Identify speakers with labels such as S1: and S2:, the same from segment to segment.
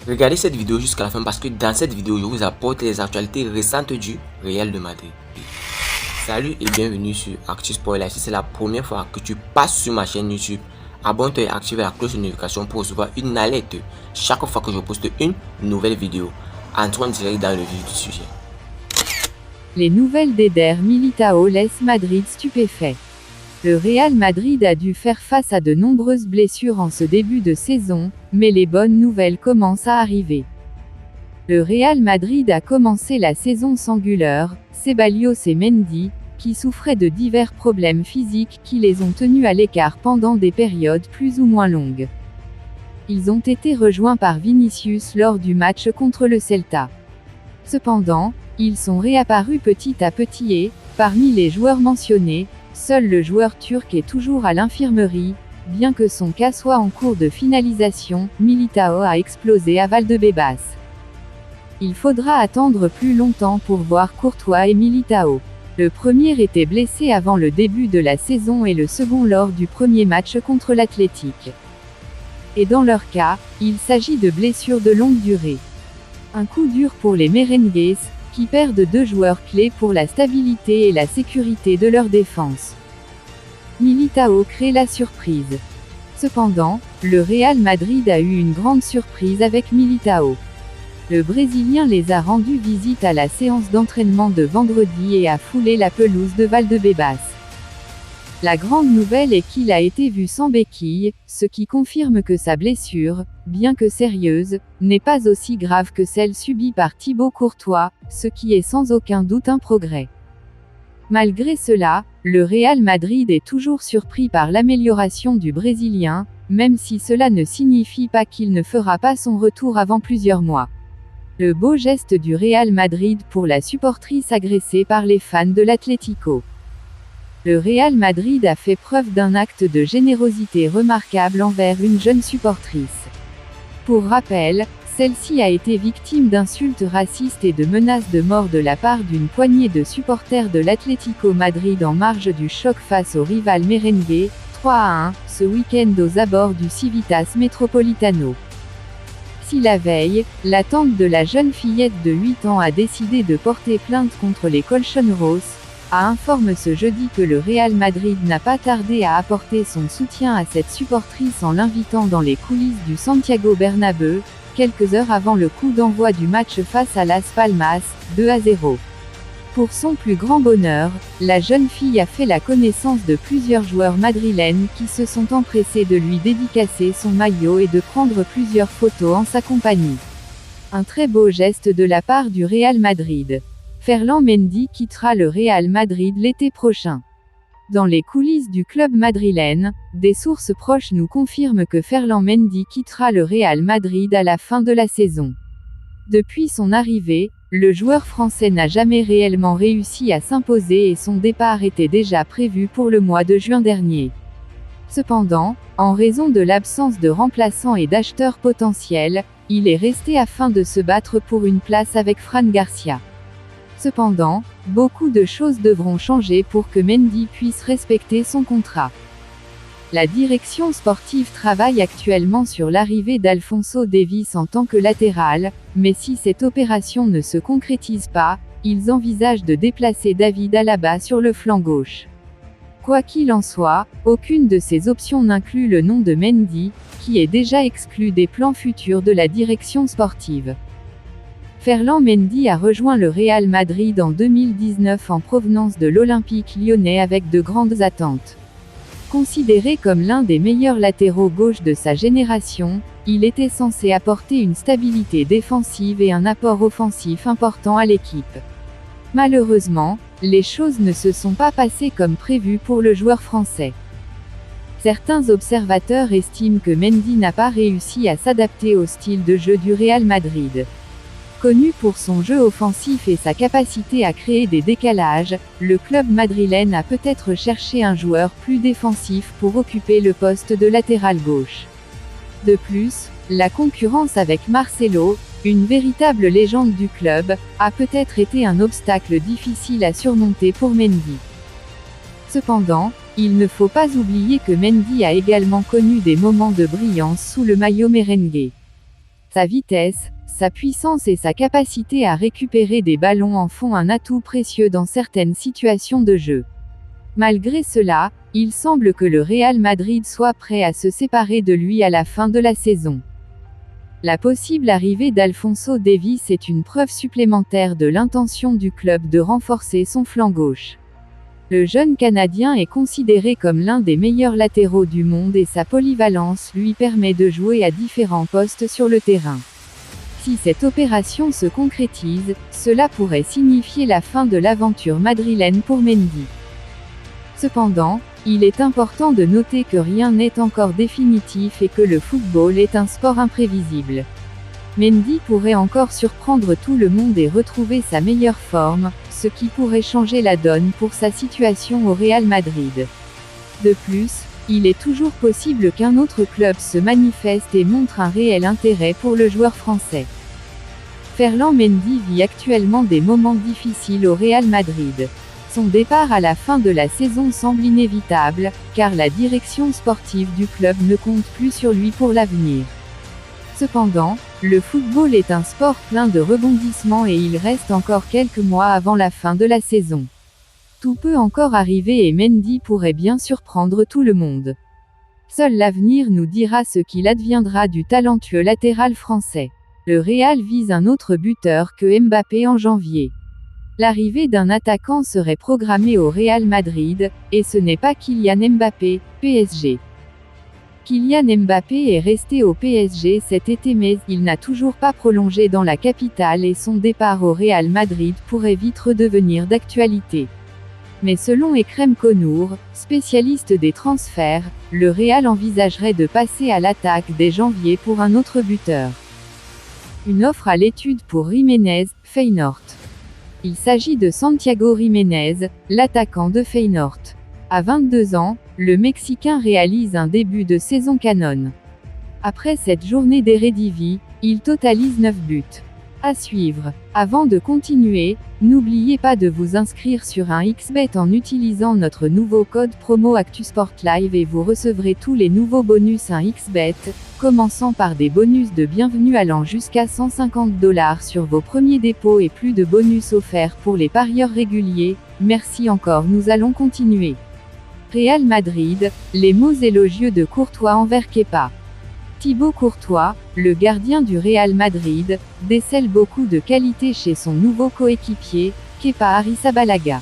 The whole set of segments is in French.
S1: Regardez cette vidéo jusqu'à la fin parce que dans cette vidéo, je vous apporte les actualités récentes du Real de Madrid. Salut et bienvenue sur Actu Spoiler. Si c'est la première fois que tu passes sur ma chaîne YouTube, abonne-toi et active la cloche de notification pour recevoir une alerte chaque fois que je poste une nouvelle vidéo. Entrons direct dans le vif du sujet.
S2: Les nouvelles d'Éder Militão laissent Madrid stupéfait. Le Real Madrid a dû faire face à de nombreuses blessures en ce début de saison, mais les bonnes nouvelles commencent à arriver. Le Real Madrid a commencé la saison sans Güler, Ceballos et Mendy, qui souffraient de divers problèmes physiques qui les ont tenus à l'écart pendant des périodes plus ou moins longues. Ils ont été rejoints par Vinicius lors du match contre le Celta. Cependant, ils sont réapparus petit à petit et, parmi les joueurs mentionnés, seul le joueur turc est toujours à l'infirmerie, bien que son cas soit en cours de finalisation. Militão a explosé à Valdebebas. Il faudra attendre plus longtemps pour voir Courtois et Militão. Le premier était blessé avant le début de la saison et le second lors du premier match contre l'Athletic. Et dans leur cas, il s'agit de blessures de longue durée. Un coup dur pour les merengues, qui perdent deux joueurs clés pour la stabilité et la sécurité de leur défense. Militão crée la surprise. Cependant, le Real Madrid a eu une grande surprise avec Militão. Le Brésilien les a rendus visite à la séance d'entraînement de vendredi et a foulé la pelouse de Valdebebas. La grande nouvelle est qu'il a été vu sans béquille, ce qui confirme que sa blessure, bien que sérieuse, n'est pas aussi grave que celle subie par Thibaut Courtois, ce qui est sans aucun doute un progrès. Malgré cela, le Real Madrid est toujours surpris par l'amélioration du Brésilien, même si cela ne signifie pas qu'il ne fera pas son retour avant plusieurs mois. Le beau geste du Real Madrid pour la supportrice agressée par les fans de l'Atlético. Le Real Madrid a fait preuve d'un acte de générosité remarquable envers une jeune supportrice. Pour rappel, celle-ci a été victime d'insultes racistes et de menaces de mort de la part d'une poignée de supporters de l'Atlético Madrid en marge du choc face au rival merengue, 3-1, ce week-end aux abords du Civitas Metropolitano. Si la veille, la tante de la jeune fillette de 8 ans a décidé de porter plainte contre les Colchoneros, informe ce jeudi que le Real Madrid n'a pas tardé à apporter son soutien à cette supportrice en l'invitant dans les coulisses du Santiago Bernabéu, quelques heures avant le coup d'envoi du match face à Las Palmas, 2-0. Pour son plus grand bonheur, la jeune fille a fait la connaissance de plusieurs joueurs madrilènes qui se sont empressés de lui dédicacer son maillot et de prendre plusieurs photos en sa compagnie. Un très beau geste de la part du Real Madrid. Ferland Mendy quittera le Real Madrid l'été prochain. Dans les coulisses du club madrilène, des sources proches nous confirment que Ferland Mendy quittera le Real Madrid à la fin de la saison. Depuis son arrivée, le joueur français n'a jamais réellement réussi à s'imposer et son départ était déjà prévu pour le mois de juin dernier. Cependant, en raison de l'absence de remplaçants et d'acheteurs potentiels, il est resté afin de se battre pour une place avec Fran Garcia. Cependant, beaucoup de choses devront changer pour que Mendy puisse respecter son contrat. La direction sportive travaille actuellement sur l'arrivée d'Alphonso Davies en tant que latéral, mais si cette opération ne se concrétise pas, ils envisagent de déplacer David Alaba sur le flanc gauche. Quoi qu'il en soit, aucune de ces options n'inclut le nom de Mendy, qui est déjà exclu des plans futurs de la direction sportive. Ferland Mendy a rejoint le Real Madrid en 2019 en provenance de l'Olympique lyonnais avec de grandes attentes. Considéré comme l'un des meilleurs latéraux gauche de sa génération, il était censé apporter une stabilité défensive et un apport offensif important à l'équipe. Malheureusement, les choses ne se sont pas passées comme prévu pour le joueur français. Certains observateurs estiment que Mendy n'a pas réussi à s'adapter au style de jeu du Real Madrid. Connu pour son jeu offensif et sa capacité à créer des décalages, le club madrilène a peut-être cherché un joueur plus défensif pour occuper le poste de latéral gauche. De plus, la concurrence avec Marcelo, une véritable légende du club, a peut-être été un obstacle difficile à surmonter pour Mendy. Cependant, il ne faut pas oublier que Mendy a également connu des moments de brillance sous le maillot merengue. Sa vitesse, sa puissance et sa capacité à récupérer des ballons en font un atout précieux dans certaines situations de jeu. Malgré cela, il semble que le Real Madrid soit prêt à se séparer de lui à la fin de la saison. La possible arrivée d'Alphonso Davies est une preuve supplémentaire de l'intention du club de renforcer son flanc gauche. Le jeune Canadien est considéré comme l'un des meilleurs latéraux du monde et sa polyvalence lui permet de jouer à différents postes sur le terrain. Si cette opération se concrétise, cela pourrait signifier la fin de l'aventure madrilène pour Mendy. Cependant, il est important de noter que rien n'est encore définitif et que le football est un sport imprévisible. Mendy pourrait encore surprendre tout le monde et retrouver sa meilleure forme, ce qui pourrait changer la donne pour sa situation au Real Madrid. De plus, il est toujours possible qu'un autre club se manifeste et montre un réel intérêt pour le joueur français. Ferland Mendy vit actuellement des moments difficiles au Real Madrid. Son départ à la fin de la saison semble inévitable, car la direction sportive du club ne compte plus sur lui pour l'avenir. Cependant, le football est un sport plein de rebondissements et il reste encore quelques mois avant la fin de la saison. Tout peut encore arriver et Mendy pourrait bien surprendre tout le monde. Seul l'avenir nous dira ce qu'il adviendra du talentueux latéral français. Le Real vise un autre buteur que Mbappé en janvier. L'arrivée d'un attaquant serait programmée au Real Madrid, et ce n'est pas Kylian Mbappé, PSG. Kylian Mbappé est resté au PSG cet été mais il n'a toujours pas prolongé dans la capitale et son départ au Real Madrid pourrait vite redevenir d'actualité. Mais selon Ekrem Konour, spécialiste des transferts, le Real envisagerait de passer à l'attaque dès janvier pour un autre buteur. Une offre à l'étude pour Jiménez, Feyenoord. Il s'agit de Santiago Jiménez, l'attaquant de Feyenoord. À 22 ans, le Mexicain réalise un début de saison canon. Après cette journée d'Eredivisie, il totalise 9 buts. À suivre. Avant de continuer, n'oubliez pas de vous inscrire sur un XBet en utilisant notre nouveau code promo ActuSportLive et vous recevrez tous les nouveaux bonus un XBet, commençant par des bonus de bienvenue allant jusqu'à 150 $ sur vos premiers dépôts et plus de bonus offerts pour les parieurs réguliers. Merci encore, nous allons continuer. Real Madrid, les mots élogieux de Courtois envers Kepa. Thibaut Courtois, le gardien du Real Madrid, décèle beaucoup de qualités chez son nouveau coéquipier, Kepa Arrizabalaga.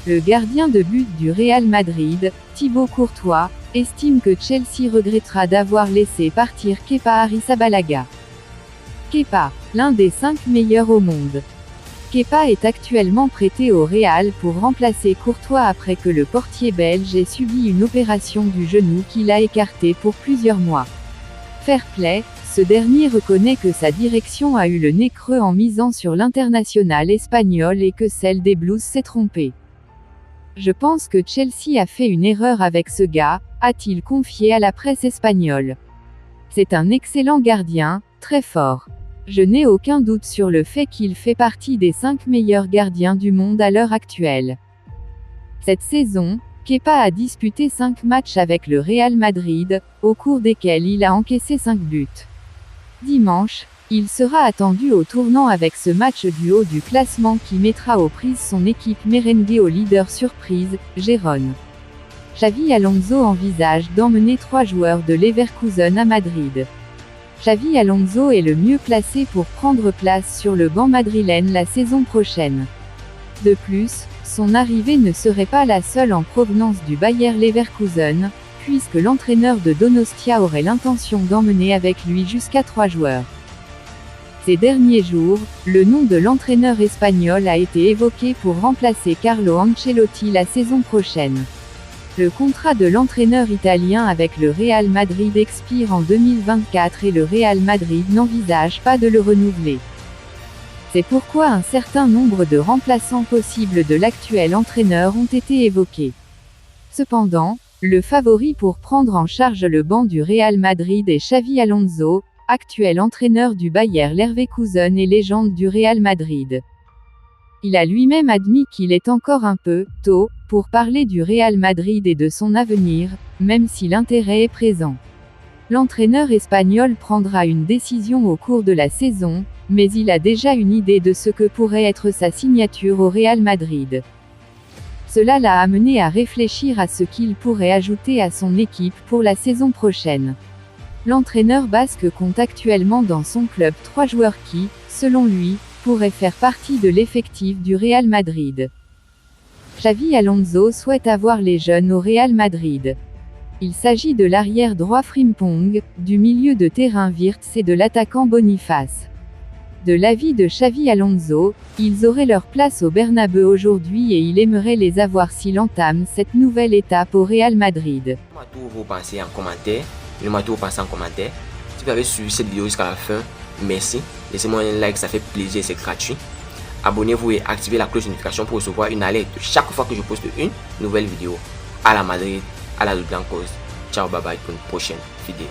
S2: Le gardien de but du Real Madrid, Thibaut Courtois, estime que Chelsea regrettera d'avoir laissé partir Kepa Arrizabalaga. Kepa, l'un des 5 meilleurs au monde. Kepa est actuellement prêté au Real pour remplacer Courtois après que le portier belge ait subi une opération du genou qui l'a écarté pour plusieurs mois. Fair play, ce dernier reconnaît que sa direction a eu le nez creux en misant sur l'international espagnol et que celle des Blues s'est trompée. Je pense que Chelsea a fait une erreur avec ce gars, a-t-il confié à la presse espagnole. C'est un excellent gardien, très fort. Je n'ai aucun doute sur le fait qu'il fait partie des 5 meilleurs gardiens du monde à l'heure actuelle. Cette saison, Kepa a disputé 5 matchs avec le Real Madrid, au cours desquels il a encaissé 5 buts. Dimanche, il sera attendu au tournant avec ce match du haut du classement qui mettra aux prises son équipe merengue au leader surprise, Gérone. Xavi Alonso envisage d'emmener 3 joueurs de Leverkusen à Madrid. Xavi Alonso est le mieux placé pour prendre place sur le banc madrilène la saison prochaine. De plus, son arrivée ne serait pas la seule en provenance du Bayer Leverkusen, puisque l'entraîneur de Donostia aurait l'intention d'emmener avec lui jusqu'à 3 joueurs. Ces derniers jours, le nom de l'entraîneur espagnol a été évoqué pour remplacer Carlo Ancelotti la saison prochaine. Le contrat de l'entraîneur italien avec le Real Madrid expire en 2024 et le Real Madrid n'envisage pas de le renouveler. C'est pourquoi un certain nombre de remplaçants possibles de l'actuel entraîneur ont été évoqués. Cependant, le favori pour prendre en charge le banc du Real Madrid est Xavi Alonso, actuel entraîneur du Bayer Leverkusen et légende du Real Madrid. Il a lui-même admis qu'il est encore un peu tôt pour parler du Real Madrid et de son avenir, même si l'intérêt est présent. L'entraîneur espagnol prendra une décision au cours de la saison, mais il a déjà une idée de ce que pourrait être sa signature au Real Madrid. Cela l'a amené à réfléchir à ce qu'il pourrait ajouter à son équipe pour la saison prochaine. L'entraîneur basque compte actuellement dans son club 3 joueurs qui, selon lui, pourraient faire partie de l'effectif du Real Madrid. Xavi Alonso souhaite avoir les jeunes au Real Madrid. Il s'agit de l'arrière droit Frimpong, du milieu de terrain Wirtz et de l'attaquant Boniface. De l'avis de Xavi Alonso, ils auraient leur place au Bernabeu aujourd'hui et il aimerait les avoir s'il entame cette nouvelle étape au Real Madrid.
S1: Dites-moi tout vos pensées en commentaire. Dites-moi tout vos pensées en commentaire. Si vous avez suivi cette vidéo jusqu'à la fin, merci. Laissez-moi un like, ça fait plaisir, c'est gratuit. Abonnez-vous et activez la cloche de notification pour recevoir une alerte chaque fois que je poste une nouvelle vidéo. À la Madrid, à la Blancos. Ciao, bye bye pour une prochaine vidéo.